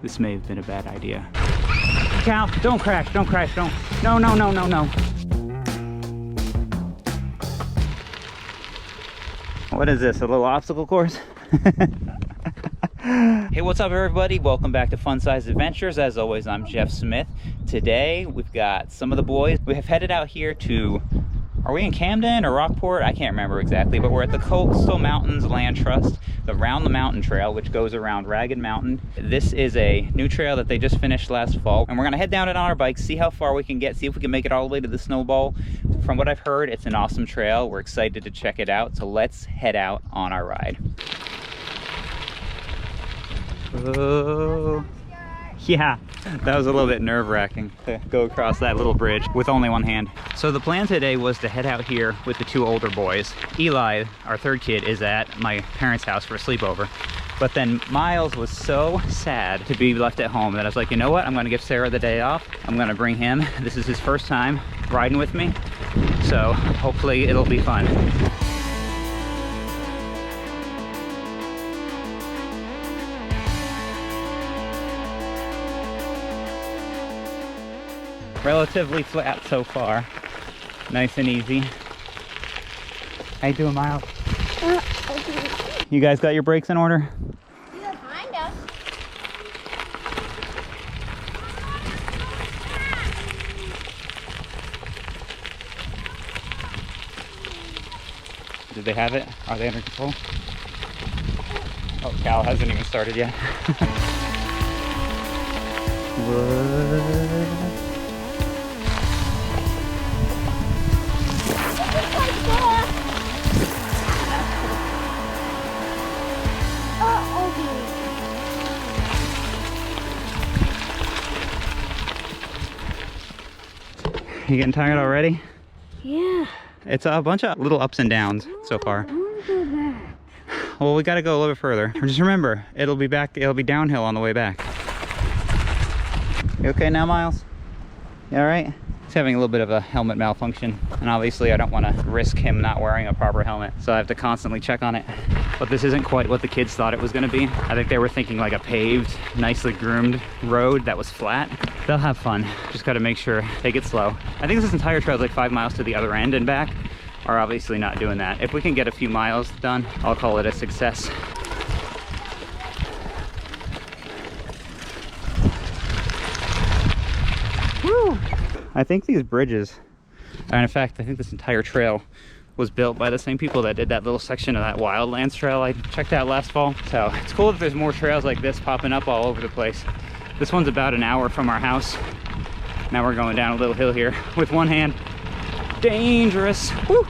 This may have been a bad idea. Cal, don't crash, don't crash, don't. No, no, no, no, no. What is this, a little obstacle course? Hey, what's up everybody? Welcome back to Fun Size Adventures. As always, I'm Jeff Smith. Today, we've got some of the boys. We have headed out here to, are we in Camden or Rockport? I can't remember exactly, but we're at the Coastal Mountains Land Trust, the Round the Mountain Trail, which goes around Ragged Mountain. This is a new trail that they just finished last fall, and we're gonna head down it on our bikes, see how far we can get, see if we can make it all the way to the Snowbowl. From what I've heard, it's an awesome trail. We're excited to check it out, so let's head out on our ride. Oh, yeah, that was a little bit nerve-wracking to go across that little bridge with only one hand. So the plan today was to head out here with the two older boys. Eli, our third kid, is at my parents' house for a sleepover. But then Miles was so sad to be left at home that I was like, you know what? I'm gonna give Sarah the day off. I'm gonna bring him. This is his first time riding with me. So hopefully it'll be fun. Relatively flat so far. Nice and easy. How you doing, Miles? You guys got your brakes in order? Yeah, kind of. Did they have it? Are they under control? Oh, Cal hasn't even started yet. What? You getting tired already? Yeah. It's a bunch of little ups and downs so far. I want to go back. Well, we got to go a little bit further. Just remember, it'll be downhill on the way back. You okay now, Miles? You all right? He's having a little bit of a helmet malfunction, and obviously I don't want to risk him not wearing a proper helmet, so I have to constantly check on it. But this isn't quite what the kids thought it was going to be. I think they were thinking like a paved, nicely groomed road that was flat. They'll have fun. Just got to make sure, take it slow. I think this entire trail is like 5 miles to the other end and back. Are obviously not doing that. If we can get a few miles done, I'll call it a success. Woo! I think these bridges, and in fact, I think this entire trail was built by the same people that did that little section of that Wildlands trail I checked out last fall. So it's cool that there's more trails like this popping up all over the place. This one's about an hour from our house. Now we're going down a little hill here with one hand. Dangerous. Woo!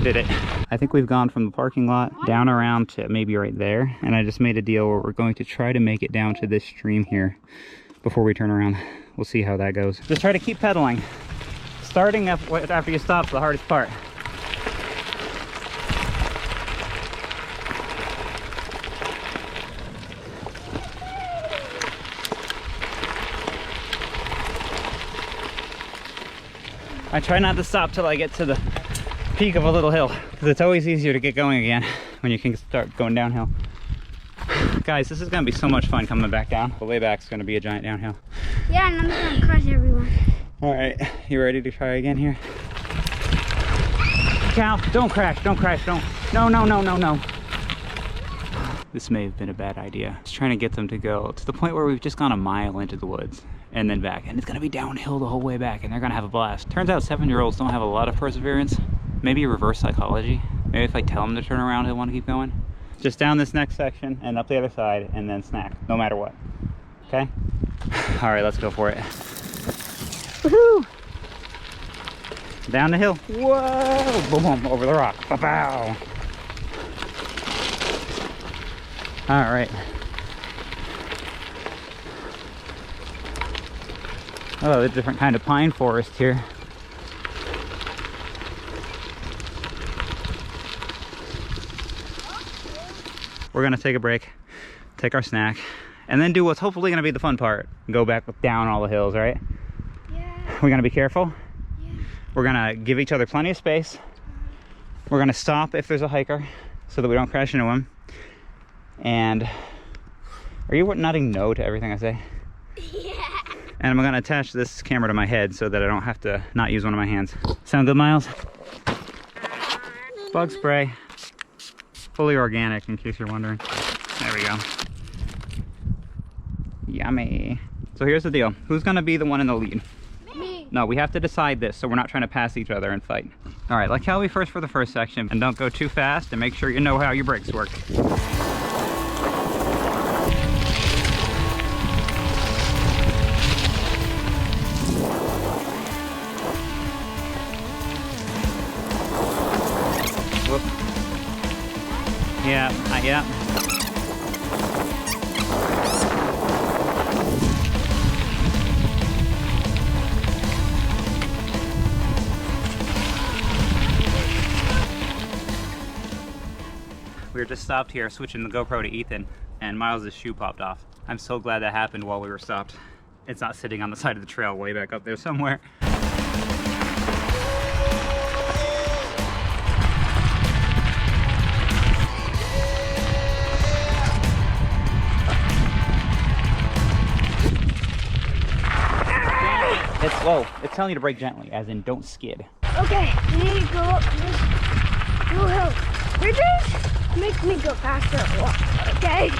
Did it. I think we've gone from the parking lot down around to maybe right there. And I just made a deal where we're going to try to make it down to this stream here before we turn around. We'll see how that goes. Just try to keep pedaling. Starting up after you stop is the hardest part. I try not to stop till I get to the peak of a little hill, because it's always easier to get going again when you can start going downhill. Guys, this is gonna be so much fun coming back down. The way back's gonna be a giant downhill. Yeah, and I'm just gonna crush everyone. All right, you ready to try again here? Cal, don't crash, don't crash, don't. No, no, no, no, no. This may have been a bad idea. Just trying to get them to go to the point where we've just gone a mile into the woods and then back, and it's gonna be downhill the whole way back, and they're gonna have a blast. Turns out 7-year-olds don't have a lot of perseverance. Maybe reverse psychology. Maybe if I tell them to turn around, they'll want to keep going. Just down this next section and up the other side, and then snack, no matter what. Okay? All right, let's go for it. Woohoo! Down the hill. Whoa! Boom, over the rock. Ba-bow! All right. Oh, a different kind of pine forest here. We're gonna take a break, take our snack, and then do what's hopefully gonna be the fun part. Go back down all the hills, right? Yeah. We're gonna be careful. Yeah. We're gonna give each other plenty of space. We're gonna stop if there's a hiker so that we don't crash into him. And Are you nodding no to everything I say? Yeah. And I'm gonna attach this camera to my head so that I don't have to not use one of my hands. Sound good, Miles? Bug spray. Fully organic, in case you're wondering. There we go. Yummy. So here's the deal. Who's gonna be the one in the lead? Me. No, we have to decide this so we're not trying to pass each other and fight. All right, let Kelby first for the first section, and don't go too fast, and make sure you know how your brakes work. Whoop. Yeah. We were just stopped here switching the GoPro to Ethan, and Miles' shoe popped off. I'm so glad that happened while we were stopped. It's not sitting on the side of the trail way back up there somewhere. It's telling you to brake gently, as in don't skid. Okay, you need to go up this little hill. Bridges make me go faster at walk, okay?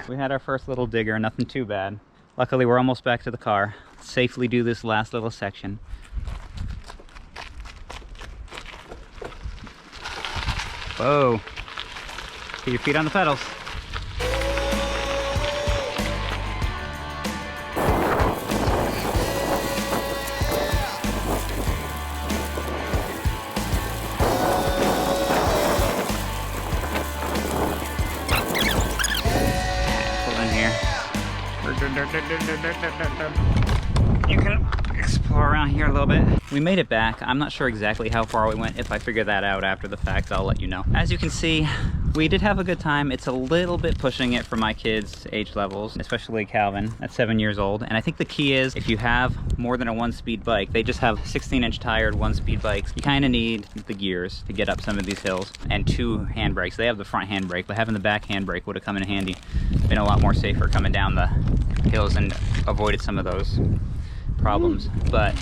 We had our first little digger, nothing too bad. Luckily, we're almost back to the car. Let's safely do this last little section. Whoa. Get your feet on the pedals. You can explore around here a little bit. We made it back. I'm not sure exactly how far we went. If I figure that out after the fact, I'll let you know. As you can see, we did have a good time. It's a little bit pushing it for my kids' age levels, especially Calvin at 7 years old. And I think the key is if you have more than a 1-speed bike, they just have 16-inch tired 1-speed bikes. You kind of need the gears to get up some of these hills, and 2 handbrakes. They have the front handbrake, but having the back handbrake would have come in handy. Been a lot more safer coming down the hills and avoided some of those problems. But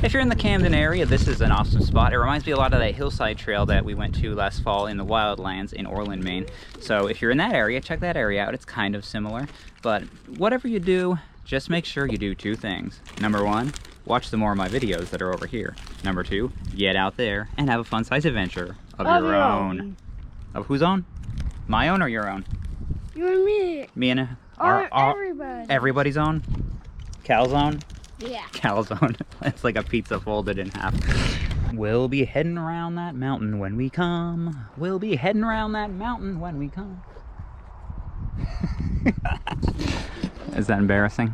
if you're in the Camden area, this is an awesome spot. It reminds me a lot of that hillside trail that we went to last fall in the wildlands in Orland, Maine. So if you're in that area, check that area out. It's kind of similar. But whatever you do, just make sure you do 2 things. Number 1, watch some more of my videos that are over here. Number 2, get out there and have a fun-sized adventure of your own. Of whose own? My own or your own? You and me. Me and everybody. Everybody's own? Cal's own? Yeah. Cal's own. It's like a pizza folded in half. We'll be heading around that mountain when we come. We'll be heading around that mountain when we come. Is that embarrassing?